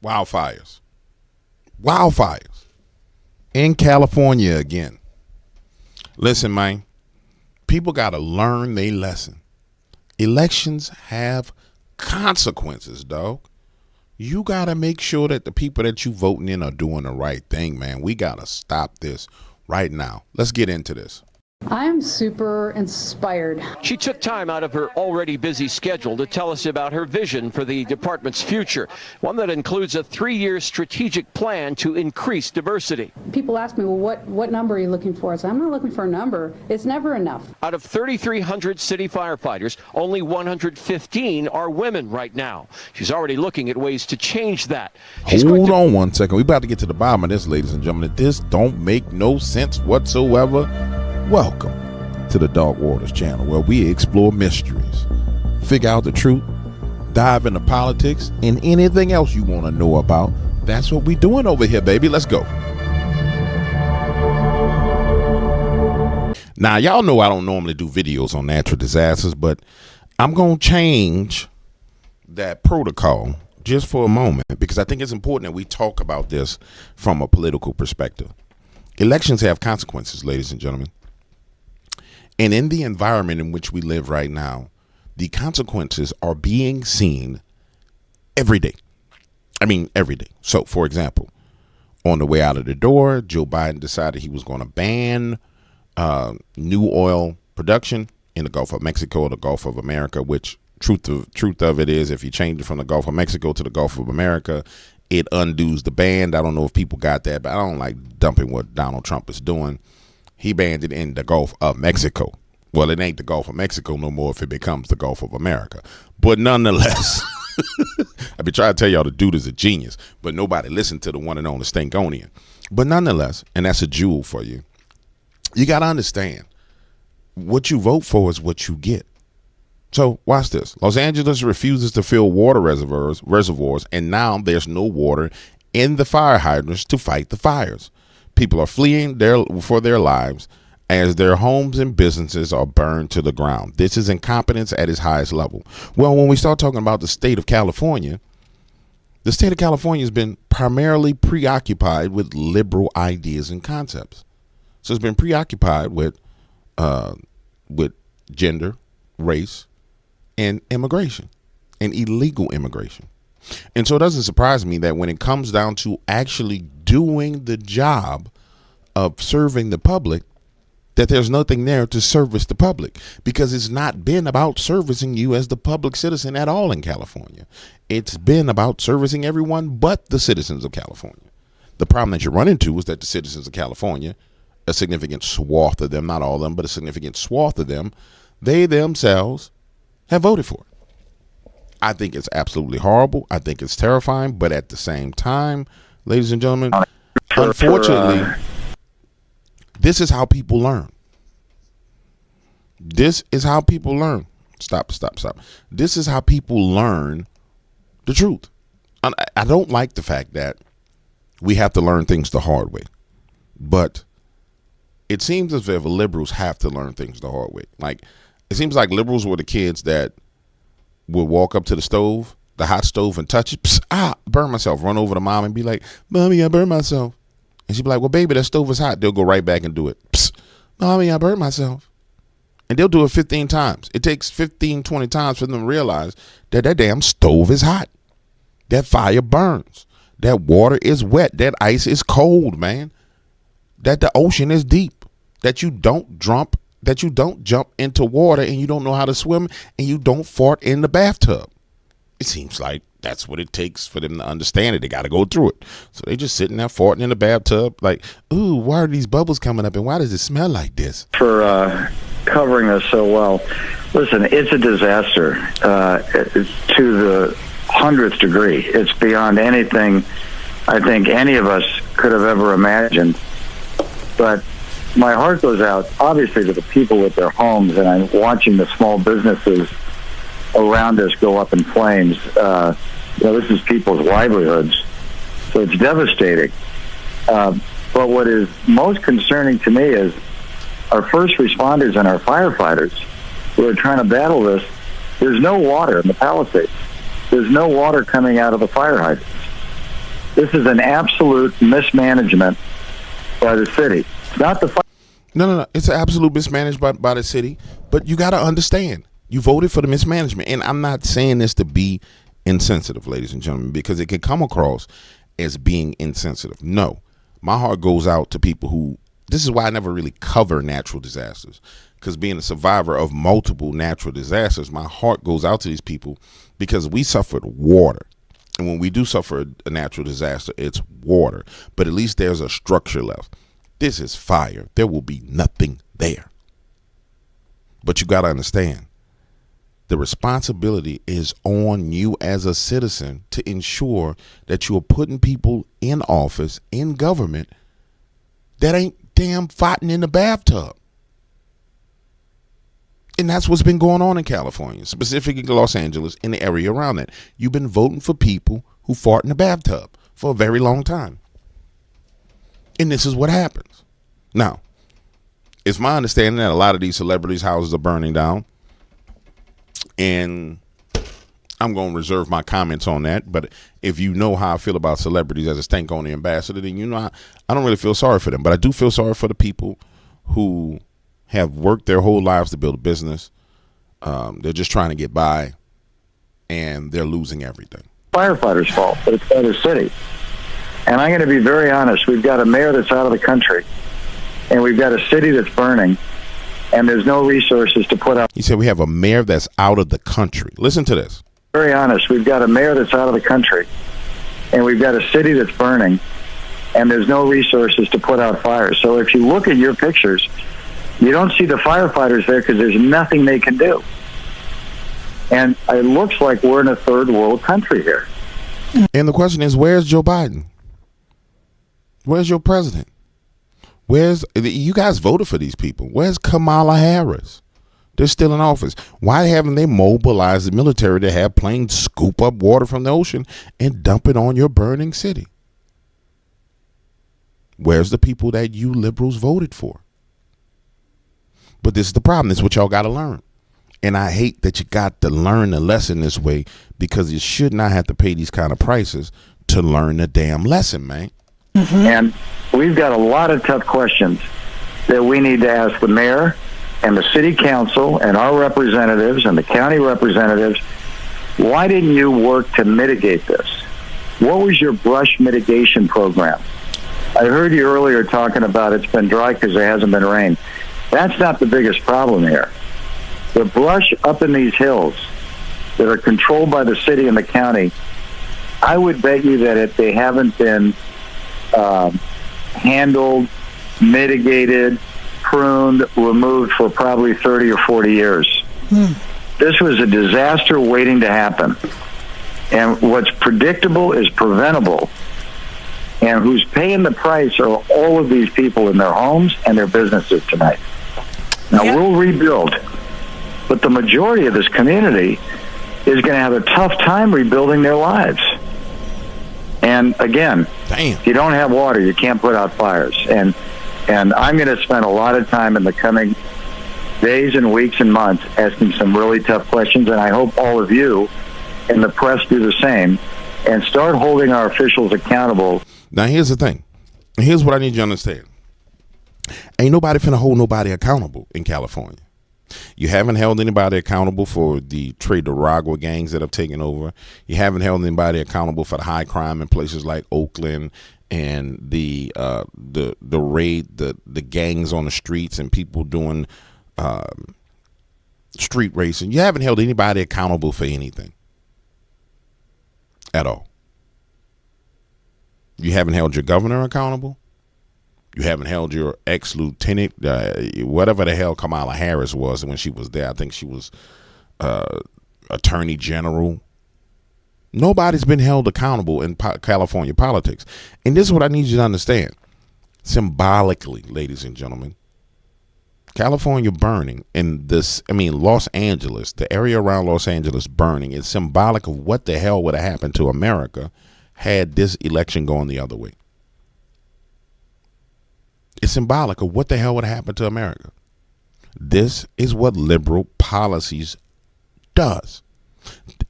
Wildfires. Wildfires. In California again. Listen, man. People got to learn their lesson. Elections have consequences, dog. You got to make sure that the people that you voting in are doing the right thing, man. We got to stop this right now. Let's get into this. I'm super inspired. She took time out of her already busy schedule to tell us about her vision for the department's future, one that includes a 3-year strategic plan to increase diversity. People ask me, well, what number are you looking for? I say, I'm not looking for a number. It's never enough. Out of 3,300 city firefighters, only 115 are women right now. She's already looking at ways to change that. Hold on one second. We about to get to the bottom of this, ladies and gentlemen. This don't make no sense whatsoever. Welcome to the Dark Waters channel, where we explore mysteries, figure out the truth, dive into politics, and anything else you want to know about. That's what we doing over here, baby. Let's go. Now, y'all know I don't normally do videos on natural disasters, but I'm going to change that protocol just for a moment, because I think it's important that we talk about this from a political perspective. Elections have consequences, ladies and gentlemen. And in the environment in which we live right now, the consequences are being seen every day. I mean, every day. So, for example, on the way out of the door, Joe Biden decided he was going to ban new oil production in the Gulf of Mexico or the Gulf of America, which truth of it is, if you change it from the Gulf of Mexico to the Gulf of America, it undoes the ban. I don't know if people got that, but I don't like dumping what Donald Trump is doing. He banned it in the Gulf of Mexico. Well, it ain't the Gulf of Mexico no more if it becomes the Gulf of America. But nonetheless, I've been trying to tell y'all the dude is a genius, but nobody listened to the one and only Stinkonian. But nonetheless, and that's a jewel for you, you got to understand, what you vote for is what you get. So watch this. Los Angeles refuses to fill water reservoirs, and now there's no water in the fire hydrants to fight the fires. People are fleeing for their lives as their homes and businesses are burned to the ground. This is incompetence at its highest level. Well, when we start talking about the state of California has been primarily preoccupied with liberal ideas and concepts. So it's been preoccupied with gender, race, and immigration, and illegal immigration. And so it doesn't surprise me that when it comes down to actually doing the job of serving the public, that there's nothing there to service the public, because it's not been about servicing you as the public citizen at all in California. It's been about servicing everyone but the citizens of California. The problem that you run into is that the citizens of California, a significant swath of them, not all of them, but a significant swath of them, they themselves have voted for it. I think it's absolutely horrible. I think it's terrifying. But at the same time, ladies and gentlemen, unfortunately, this is how people learn. This is how people learn. Stop. This is how people learn the truth. I don't like the fact that we have to learn things the hard way. But it seems as if liberals have to learn things the hard way. Like, it seems like liberals were the kids that would walk up to the stove, the hot stove, and touch it. Psst, burn myself. Run over to mom and be like, Mommy, I burned myself. And she'd be like, well, baby, that stove is hot. They'll go right back and do it. Psst, Mommy, I burned myself. And they'll do it 15 times. It takes 15, 20 times for them to realize that that damn stove is hot. That fire burns. That water is wet. That ice is cold, man. That the ocean is deep. That you don't jump into water and you don't know how to swim and you don't fart in the bathtub. It seems like that's what it takes for them to understand it. They got to go through it. So they just sitting there farting in the bathtub like, ooh, why are these bubbles coming up and why does it smell like this? For covering this so well. Listen, it's a disaster to the 100th degree. It's beyond anything I think any of us could have ever imagined. But my heart goes out, obviously, to the people with their homes, and I'm watching the small businesses around us go up in flames. This is people's livelihoods, so it's devastating. But what is most concerning to me is our first responders and our firefighters who are trying to battle this. There's no water in the Palisades. There's no water coming out of the fire hydrants. This is an absolute mismanagement by the city. It's not the No. It's an absolute mismanagement by the city. But you got to understand, you voted for the mismanagement. And I'm not saying this to be insensitive, ladies and gentlemen, because it could come across as being insensitive. No, my heart goes out to people who, this is why I never really cover natural disasters, because being a survivor of multiple natural disasters, my heart goes out to these people because we suffered water. And when we do suffer a natural disaster, it's water. But at least there's a structure left. This is fire. There will be nothing there. But you got to understand, the responsibility is on you as a citizen to ensure that you are putting people in office, in government, that ain't damn fighting in the bathtub. And that's what's been going on in California, specifically Los Angeles, in the area around it. You've been voting for people who fart in the bathtub for a very long time. And this is what happens. Now, it's my understanding that a lot of these celebrities' houses are burning down. And I'm going to reserve my comments on that. But if you know how I feel about celebrities as a stank-on ambassador, then you know I don't really feel sorry for them. But I do feel sorry for the people who have worked their whole lives to build a business. They're just trying to get by, and they're losing everything. firefighters' fault, but it's by the city. And I'm going to be very honest. We've got a mayor that's out of the country, and we've got a city that's burning, and there's no resources to put out. He said we have a mayor that's out of the country. Listen to this. Very honest. We've got a mayor that's out of the country, and we've got a city that's burning, and there's no resources to put out fires. So if you look at your pictures, you don't see the firefighters there because there's nothing they can do. And it looks like we're in a third world country here. And the question is, where's Joe Biden? Where's your president? You guys voted for these people. Where's Kamala Harris? They're still in office. Why haven't they mobilized the military to have planes scoop up water from the ocean and dump it on your burning city? Where's the people that you liberals voted for? But this is the problem. This is what y'all got to learn. And I hate that you got to learn the lesson this way, because you should not have to pay these kind of prices to learn the damn lesson, man. Mm-hmm. And we've got a lot of tough questions that we need to ask the mayor and the city council and our representatives and the county representatives. Why didn't you work to mitigate this? What was your brush mitigation program? I heard you earlier talking about it's been dry because there hasn't been rain. That's not the biggest problem here. The brush up in these hills that are controlled by the city and the county, I would bet you that if they haven't been handled, mitigated, pruned, removed for probably 30 or 40 years. This was a disaster waiting to happen. And what's predictable is preventable. And who's paying the price are all of these people in their homes and their businesses tonight. Now, we'll rebuild, but the majority of this community is going to have a tough time rebuilding their lives. And again, if you don't have water, you can't put out fires. And I'm going to spend a lot of time in the coming days and weeks and months asking some really tough questions, and I hope all of you and the press do the same and start holding our officials accountable. Now, here's the thing. Here's what I need you to understand. Ain't nobody finna hold nobody accountable in California. You haven't held anybody accountable for the Tres Aragua gangs that have taken over. You haven't held anybody accountable for the high crime in places like Oakland and the raid, the gangs on the streets and people doing street racing. You haven't held anybody accountable for anything at all. You haven't held your governor accountable. You haven't held your ex-lieutenant, whatever the hell Kamala Harris was when she was there. I think she was attorney general. Nobody's been held accountable in California politics. And this is what I need you to understand. Symbolically, ladies and gentlemen, California burning and Los Angeles, the area around Los Angeles burning is symbolic of what the hell would have happened to America had this election gone the other way. It's symbolic of what the hell would happen to America. This is what liberal policies does.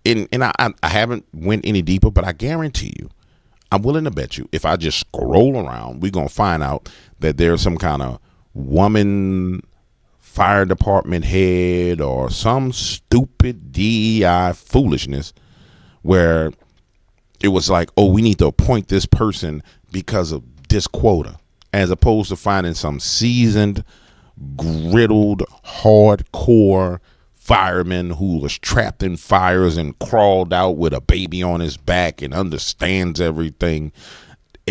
And I haven't went any deeper, but I guarantee you, I'm willing to bet you if I just scroll around, we're going to find out that there's some kind of woman fire department head or some stupid DEI foolishness where it was like, oh, we need to appoint this person because of this quota, as opposed to finding some seasoned, griddled, hardcore fireman who was trapped in fires and crawled out with a baby on his back and understands everything.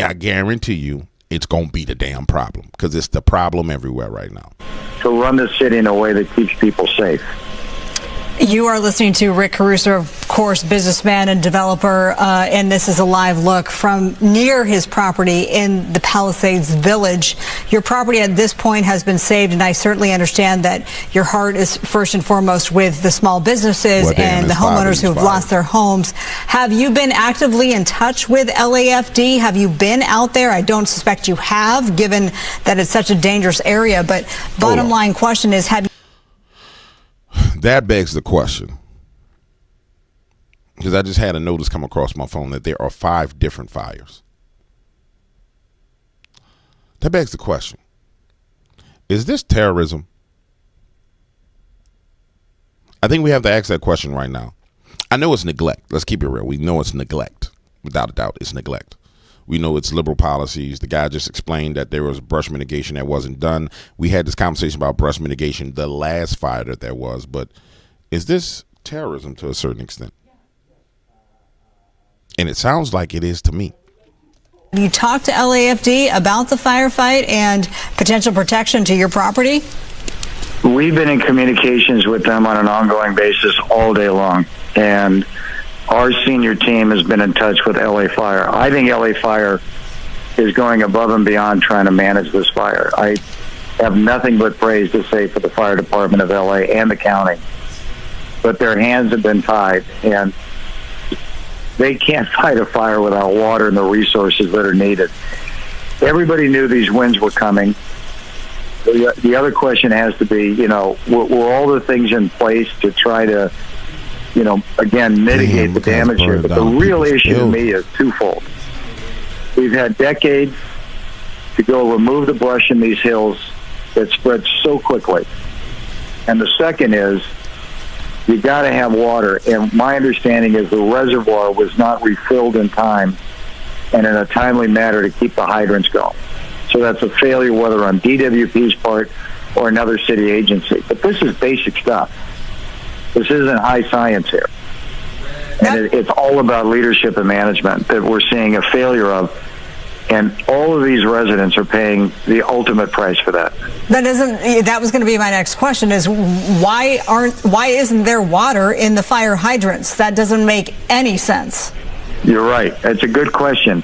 I guarantee you it's going to be the damn problem, because it's the problem everywhere right now. To run the city in a way that keeps people safe. You are listening to Rick Caruso, of course, businessman and developer, and this is a live look from near his property in the Palisades Village. Your property at this point has been saved, and I certainly understand that your heart is first and foremost with the small businesses and the homeowners who have lost their homes. Have you been actively in touch with LAFD? Have you been out there? I don't suspect you have, given that it's such a dangerous area, but bottom line question is, have you... That begs the question, because I just had a notice come across my phone that there are 5 different fires. That begs the question, is this terrorism? I think we have to ask that question right now. I know it's neglect. Let's keep it real. We know it's neglect. Without a doubt, it's neglect. We know it's liberal policies. The guy just explained that there was brush mitigation that wasn't done. We had this conversation about brush mitigation the last fire that there was. But is this terrorism to a certain extent? And it sounds like it is to me. Have you talked to LAFD about the firefight and potential protection to your property? We've been in communications with them on an ongoing basis all day long. And our senior team has been in touch with LA Fire. I think LA Fire is going above and beyond trying to manage this fire. I have nothing but praise to say for the fire department of LA and the county. But their hands have been tied, and they can't fight a fire without water and the resources that are needed. Everybody knew these winds were coming. The other question has to be, were all the things in place to try to again, mitigate the damage here. But the real issue to me is twofold. We've had decades to go remove the brush in these hills that spread so quickly. And the second is, you got to have water. And my understanding is the reservoir was not refilled in time and in a timely manner to keep the hydrants going. So that's a failure, whether on DWP's part or another city agency. But this is basic stuff. This isn't high science here. And it's all about leadership and management that we're seeing a failure of. And all of these residents are paying the ultimate price for that. That was going to be my next question, is why isn't there water in the fire hydrants? That doesn't make any sense. You're right. That's a good question.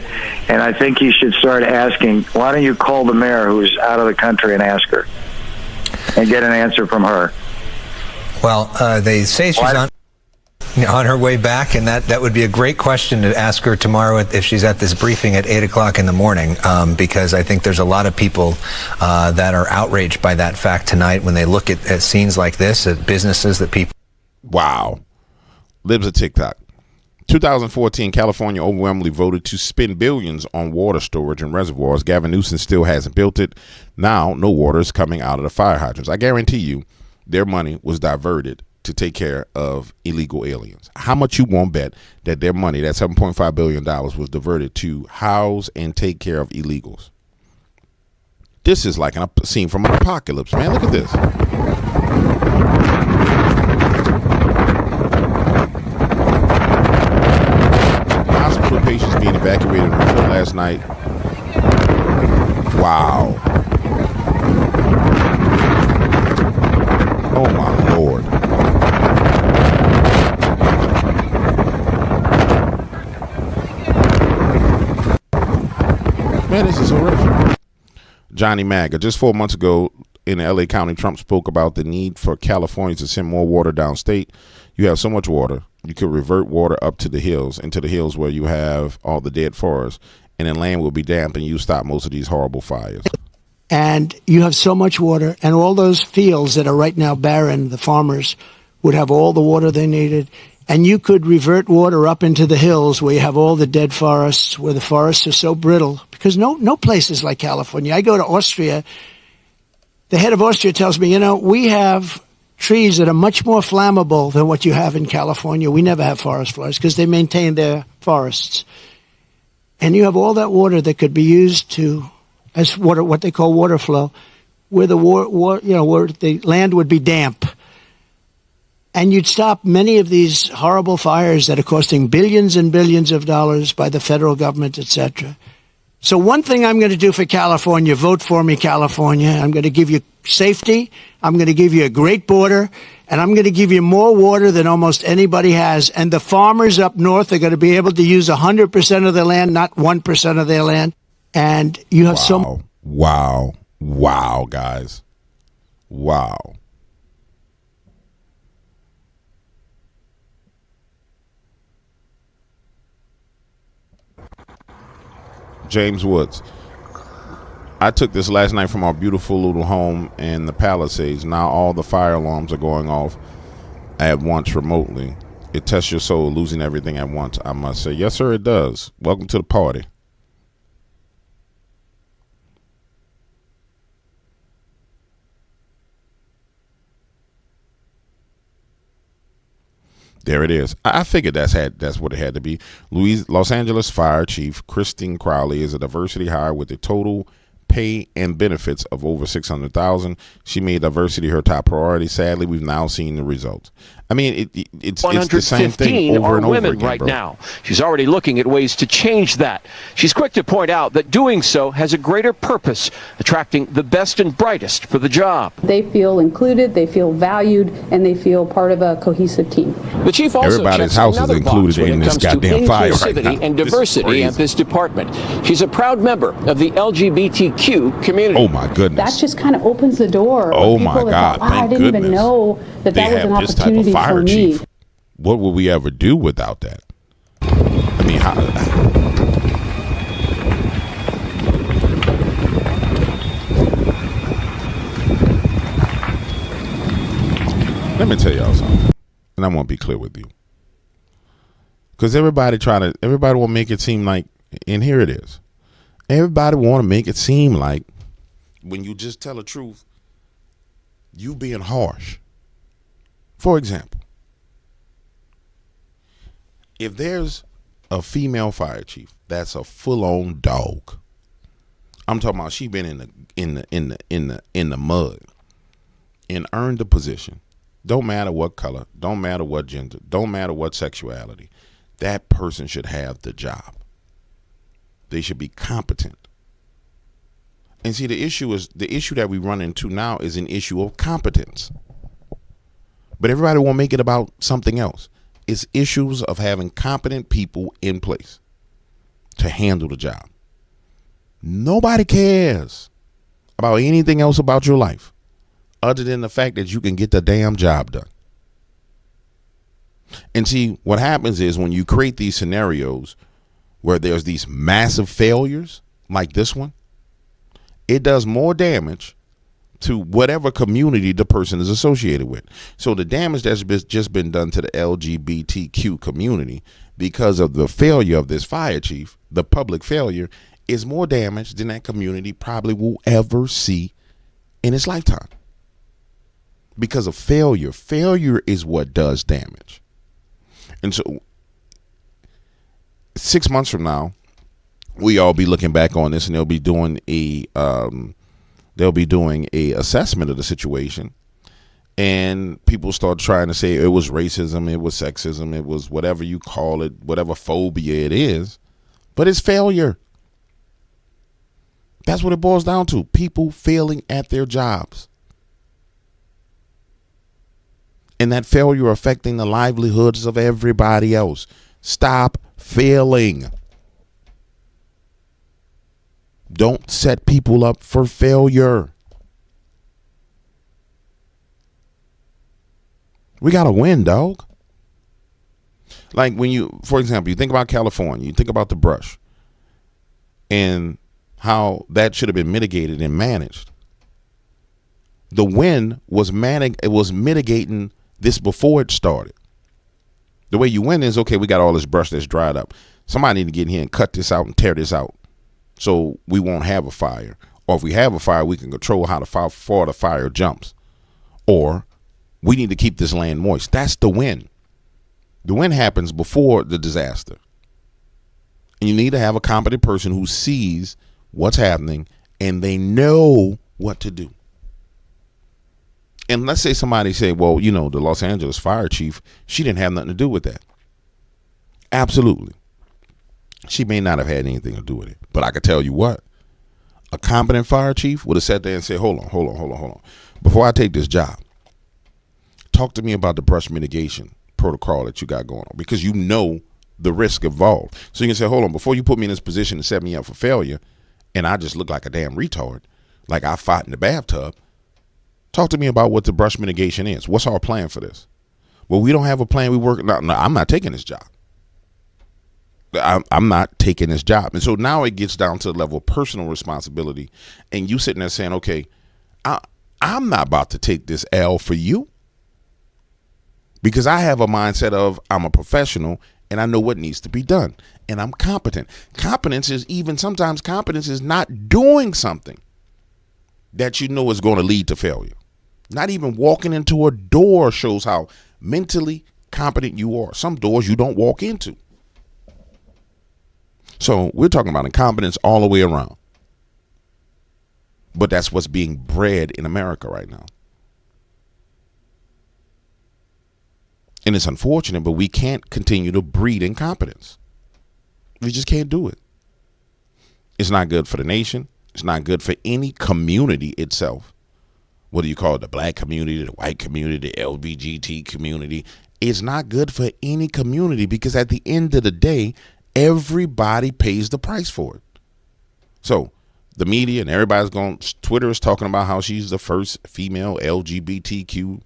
And I think you should start asking, why don't you call the mayor who's out of the country and ask her and get an answer from her? Well, they say she's on her way back, and that would be a great question to ask her tomorrow if she's at this briefing at 8 o'clock in the morning, because I think there's a lot of people that are outraged by that fact tonight when they look at scenes like this, at businesses that people... Wow. Libs of TikTok. 2014, California overwhelmingly voted to spend billions on water storage and reservoirs. Gavin Newsom still hasn't built it. Now, no water is coming out of the fire hydrants. I guarantee you, their money was diverted to take care of illegal aliens. How much you won't bet that their money, that $7.5 billion, was diverted to house and take care of illegals? This is like a scene from an apocalypse, man. Look at this. Hospital patients being evacuated on foot last night. Wow. Oh my Lord. Man, this is horrific. Johnny Maga. Just 4 months ago in LA County, Trump spoke about the need for California to send more water downstate. You have so much water, you could revert water up to the hills, into the hills where you have all the dead forests, and then land will be damp and you stop most of these horrible fires. And you have so much water, and all those fields that are right now barren, the farmers would have all the water they needed. And you could revert water up into the hills where you have all the dead forests, where the forests are so brittle. Because no place is like California. I go to Austria. The head of Austria tells me, we have trees that are much more flammable than what you have in California. We never have forest fires because they maintain their forests. And you have all that water that could be used as water, what they call water flow, where where the land would be damp. And you'd stop many of these horrible fires that are costing billions and billions of dollars by the federal government, etc. So one thing I'm going to do for California, vote for me, California. I'm going to give you safety. I'm going to give you a great border. And I'm going to give you more water than almost anybody has. And the farmers up north are going to be able to use 100% of their land, not 1% of their land. And you have Wow, guys. Wow. James Woods. I took this last night from our beautiful little home in the Palisades. Now all the fire alarms are going off at once remotely. It tests your soul, losing everything at once, I must say. Yes, sir, it does. Welcome to the party. There it is. I figured that's what it had to be. Los Angeles Fire Chief Christine Crowley is a diversity hire with a total pay and benefits of over $600,000. She made diversity her top priority. Sadly, we've now seen the results. I mean, it's the same thing over and over again, right bro. now. She's already looking at ways to change that. She's quick to point out that doing so has a greater purpose, attracting the best and brightest for the job. They feel included, they feel valued, and they feel part of a cohesive team. The chief also Everybody's checks house is another included box when in it this comes to goddamn fire right inclusivity now. and This is diversity crazy. at this department. She's a proud member of the LGBTQ community. Oh my goodness. That just kind of opens the door. Oh, People my that God, thought, I thank didn't even goodness. know that They was an have this type of opportunity fire for me. chief. What would we ever do without that? I mean, how? Let me tell y'all something, and I want to be clear with you, because everybody will make it seem like, and here it is, everybody want to make it seem like when you just tell the truth, you being harsh. For example, if there's a female fire chief that's a full-on dog, I'm talking about she been in the mud and earned the position. Don't matter what color, don't matter what gender, don't matter what sexuality. That person should have the job. They should be competent. And see, the issue that we run into now is an issue of competence. But everybody won't make it about something else. It's issues of having competent people in place to handle the job. Nobody cares about anything else about your life other than the fact that you can get the damn job done. And see, what happens is when you create these scenarios where there's these massive failures like this one, it does more damage to whatever community the person is associated with. So the damage that's just been done to the LGBTQ community because of the failure of this fire chief, the public failure, is more damage than that community probably will ever see in its lifetime. Because of failure. Failure is what does damage. And so 6 months from now, we all be looking back on this, and they'll be doing a assessment of the situation, and people start trying to say it was racism, it was sexism, it was whatever you call it, whatever phobia it is, but it's failure. That's what it boils down to. People failing at their jobs. And that failure affecting the livelihoods of everybody else. Stop failing. Don't set people up for failure. We got to win, dog. Like when you, for example, you think about California, you think about the brush and how that should have been mitigated and managed. The win was mitigating this before it started. The way you win is, okay, we got all this brush that's dried up. Somebody need to get in here and cut this out and tear this out so we won't have a fire. Or if we have a fire, we can control how far the fire jumps. Or we need to keep this land moist. That's the win. The win happens before the disaster. And you need to have a competent person who sees what's happening and they know what to do. And let's say somebody say, well, you know, the Los Angeles fire chief, she didn't have nothing to do with that. Absolutely. She may not have had anything to do with it. But I can tell you what, a competent fire chief would have sat there and said, hold on. Before I take this job, talk to me about the brush mitigation protocol that you got going on, because you know the risk involved. So you can say, hold on, before you put me in this position and set me up for failure, and I just look like a damn retard, like I fought in the bathtub, talk to me about what the brush mitigation is. What's our plan for this? Well, we don't have a plan. We work. No, I'm not taking this job. I'm not taking this job. And so now it gets down to the level of personal responsibility. And you sitting there saying, okay, I'm not about to take this L for you, because I have a mindset of I'm a professional and I know what needs to be done and I'm competent. Competence is not doing something that you know is going to lead to failure. Not even walking into a door shows how mentally competent you are. Some doors you don't walk into. So we're talking about incompetence all the way around. But that's what's being bred in America right now. And it's unfortunate, but we can't continue to breed incompetence. We just can't do it. It's not good for the nation. It's not good for any community itself. What do you call it? The black community, the white community, the LGBT community. It's not good for any community, because at the end of the day, everybody pays the price for it. So the media and everybody's going, Twitter is talking about how she's the first female LGBTQ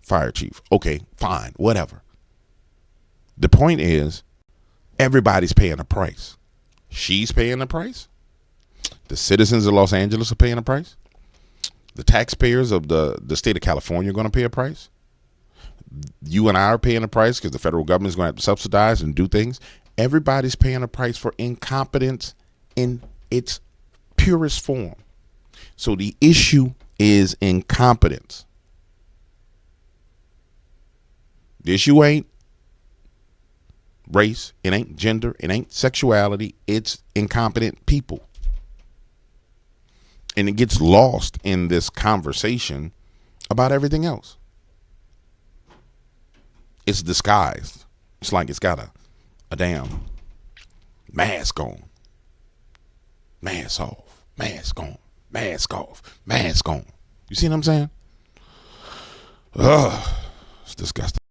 fire chief. Okay, fine, whatever. The point is, everybody's paying a price. She's paying the price. The citizens of Los Angeles are paying a price. The taxpayers of the state of California are going to pay a price. You and I are paying a price because the federal government is going to have to subsidize and do things. Everybody's paying a price for incompetence in its purest form. So the issue is incompetence. The issue ain't race, it ain't gender, it ain't sexuality, it's incompetent people. And it gets lost in this conversation about everything else. It's disguised. It's like it's got a damn mask on. Mask off. Mask on. Mask off. Mask on. You see what I'm saying? Ugh. It's disgusting.